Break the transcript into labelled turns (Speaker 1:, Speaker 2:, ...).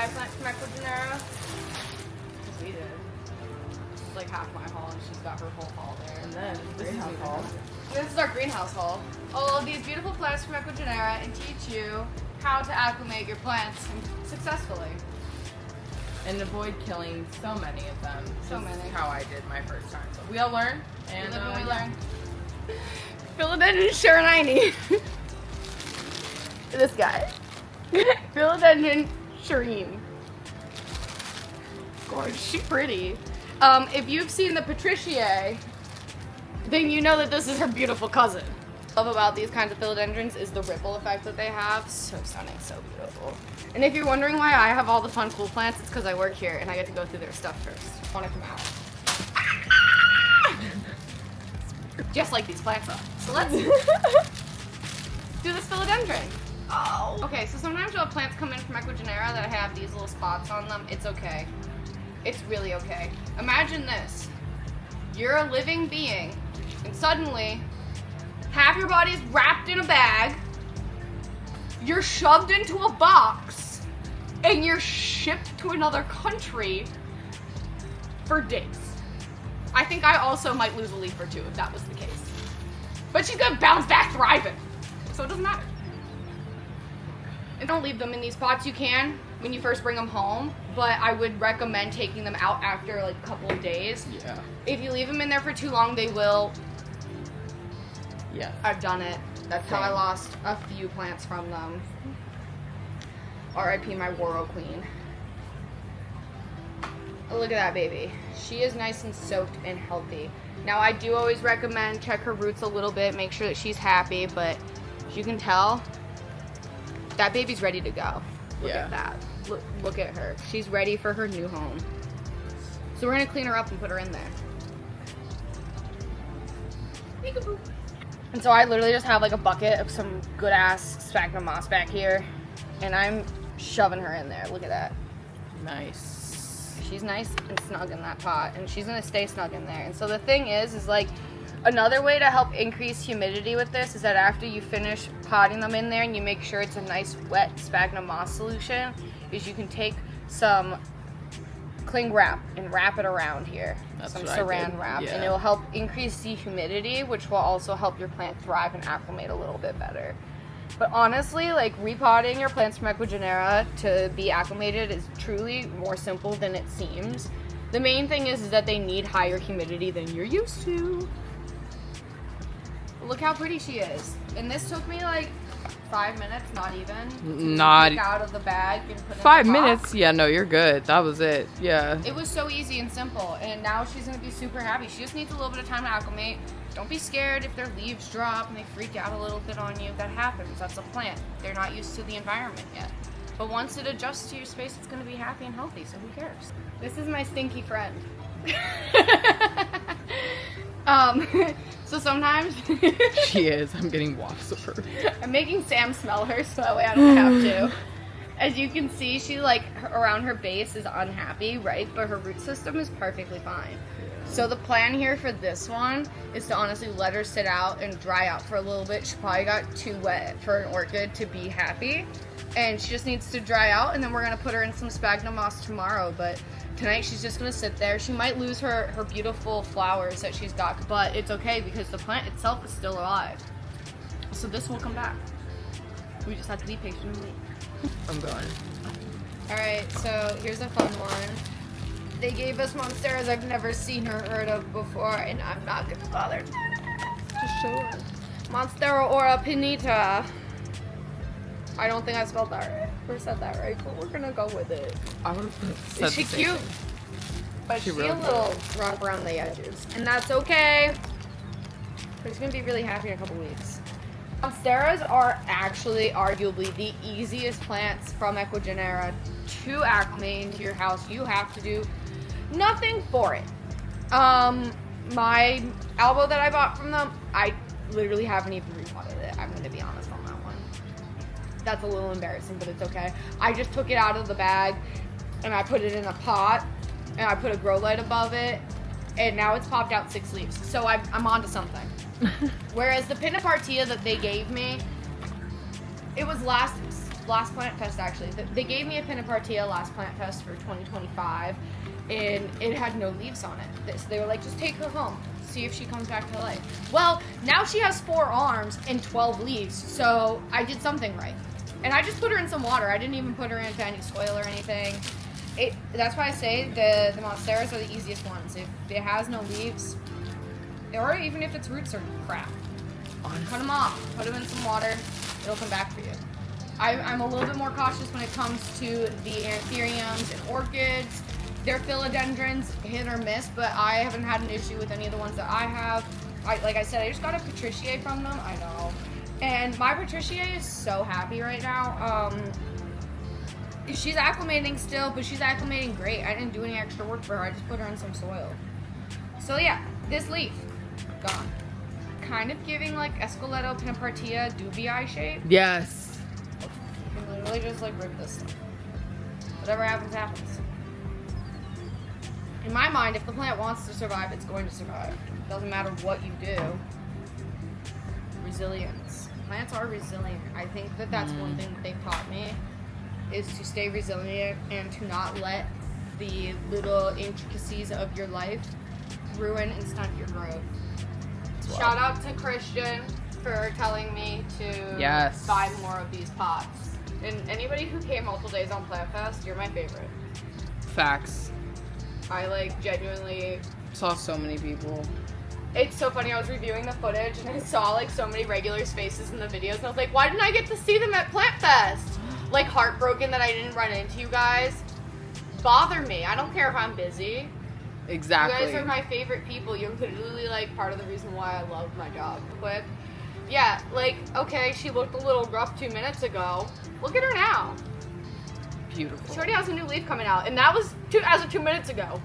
Speaker 1: buy plants from Ecuagenera? Because we did. It's like half my haul, and she's got her whole haul there.
Speaker 2: And then greenhouse haul.
Speaker 1: This is our greenhouse haul. All of these beautiful plants from Ecuagenera and teach you how to acclimate your plants successphilly.
Speaker 2: And avoid killing so many of them.
Speaker 1: So many.
Speaker 2: How I did my first time. So we all learn. And
Speaker 1: We live and we
Speaker 2: yeah.
Speaker 1: learn. Philodendron Sharonini. This guy. Philodendron Shireen. Gorgeous. She's pretty. If you've seen the Patriciae, then you know that this is her beautiful cousin. What I love about these kinds of philodendrons is the ripple effect that they have. So stunning, so beautiful. And if you're wondering why I have all the fun, cool plants, it's because I work here and I get to go through their stuff first. I want to come out. Just like these plants are. So let's do this philodendron. Oh. Okay, so sometimes you'll have plants come in from Ecuagenera that have these little spots on them. It's okay. It's really okay. Imagine this. You're a living being, and suddenly, half your body is wrapped in a bag, you're shoved into a box, and you're shipped to another country for days. I think I also might lose a leaf or two if that was the case. But she's gonna bounce back thriving, so it doesn't matter. And don't leave them in these pots. You can when you first bring them home, but I would recommend taking them out after like a couple of days.
Speaker 2: Yeah.
Speaker 1: If you leave them in there for too long, they will.
Speaker 2: Yeah.
Speaker 1: I've done it. That's how I lost a few plants from them. R.I.P. my Waro Queen. Oh, look at that baby. She is nice and soaked and healthy. Now I do always recommend check her roots a little bit, make sure that she's happy, but as you can tell, that baby's ready to go. Look at that. Look at her. She's ready for her new home. So we're gonna clean her up and put her in there. Peekaboo. And so I literally just have like a bucket of some good ass sphagnum moss back here, and I'm shoving her in there. Look at that.
Speaker 2: Nice.
Speaker 1: She's nice and snug in that pot, and she's gonna stay snug in there. And so the thing is like, another way to help increase humidity with this is that after you finish potting them in there and you make sure it's a nice wet sphagnum moss solution, is you can take some cling wrap and wrap it around here.
Speaker 2: That's
Speaker 1: some
Speaker 2: what I
Speaker 1: saran
Speaker 2: did.
Speaker 1: wrap,
Speaker 2: Yeah.
Speaker 1: and it will help increase the humidity, which will also help your plant thrive and acclimate a little bit better. But honestly, like, repotting your plants from Ecuagenera to be acclimated is truly more simple than it seems. The main thing is that they need higher humidity than you're used to. Look how pretty she is. And this took me like 5 minutes, not even.
Speaker 2: Not
Speaker 1: take out of the bag and put in
Speaker 2: 5
Speaker 1: the pot.
Speaker 2: minutes? Yeah, no, you're good. That was it. Yeah.
Speaker 1: It was so easy and simple, and now she's gonna be super happy. She just needs a little bit of time to acclimate. Don't be scared if their leaves drop and they freak out a little bit on you. That happens. That's a plant. They're not used to the environment yet. But once it adjusts to your space, it's gonna be happy and healthy, so who cares? This is my stinky friend. So sometimes
Speaker 2: She is. I'm getting wafts of her.
Speaker 1: I'm making Sam smell her so that way I don't have to. As you can see, she around her base is unhappy, right? But her root system is perfectly fine. So the plan here for this one is to honestly let her sit out and dry out for a little bit. She probably got too wet for an orchid to be happy. And she just needs to dry out, and then we're gonna put her in some sphagnum moss tomorrow. But tonight she's just gonna sit there. She might lose her beautiful flowers that she's got, but it's okay because the plant itself is still alive. So this will come back. We just have to be patient and wait.
Speaker 2: I'm going.
Speaker 1: Alright, so here's a fun one. They gave us monsteras I've never seen or heard of before, and I'm not gonna bother.
Speaker 2: Just show her.
Speaker 1: Monstera ora pinita. I don't think I spelled that right or said that right, but we're gonna go with it.
Speaker 2: I would have said
Speaker 1: Is she
Speaker 2: the same
Speaker 1: cute?
Speaker 2: thing.
Speaker 1: But
Speaker 2: She
Speaker 1: she's
Speaker 2: really
Speaker 1: a little rough around the edges. And that's okay. But she's gonna be really happy in a couple weeks. Monsteras are actually arguably the easiest plants from Ecuagenera to acclimate into your house. You have to do nothing for it. My elbow that I bought from them, I literally haven't even repotted it. I'm gonna be honest on that one. That's a little embarrassing, but it's okay. I just took it out of the bag and I put it in a pot and I put a grow light above it, and now it's popped out 6 leaves. So I'm onto something. Whereas the pinna partita that they gave me, it was last last Plant Fest actually. They gave me a Pinapartia last Plant Fest for 2025, and it had no leaves on it. So they were like, just take her home, see if she comes back to life. Well, now she has 4 arms and 12 leaves, so I did something right. And I just put her in some water. I didn't even put her into any soil or anything. That's why I say the Monsteras are the easiest ones. If it has no leaves, or even if its roots are crap, cut them off, put them in some water, it'll come back for you. I'm a little bit more cautious when it comes to the anthuriums and orchids. Their philodendrons, hit or miss, but I haven't had an issue with any of the ones that I have. Like I said, I just got a Patriciae from them, I know. And my Patriciae is so happy right now. She's acclimating still, but she's acclimating great. I didn't do any extra work for her, I just put her in some soil. So yeah, this leaf, gone. Kind of giving like Esqueleto Pinapartia dubii shape.
Speaker 2: Yes.
Speaker 1: You can literally just like rip this stuff. Whatever happens, happens. In my mind, if the plant wants to survive, it's going to survive. Doesn't matter what you do. Resilience. Plants are resilient. I think that that's one thing that they've taught me, is to stay resilient and to not let the little intricacies of your life ruin and stunt your growth. Shout out to Christian for telling me to buy more of these pots. And anybody who came multiple days on Plant Fest, you're my favorite.
Speaker 2: Facts.
Speaker 1: I like genuinely
Speaker 2: saw so many people.
Speaker 1: It's so funny, I was reviewing the footage and I saw like so many regulars' faces in the videos and I was like, why didn't I get to see them at Plant Fest? Like heartbroken that I didn't run into you guys. Bother me. I don't care if I'm busy.
Speaker 2: Exactly.
Speaker 1: You guys are my favorite people. You're literally like part of the reason why I love my job. But yeah, like, okay, she looked a little rough 2 minutes ago. Look at her now.
Speaker 2: Beautiful.
Speaker 1: She already has a new leaf coming out, and that was as of 2 minutes ago.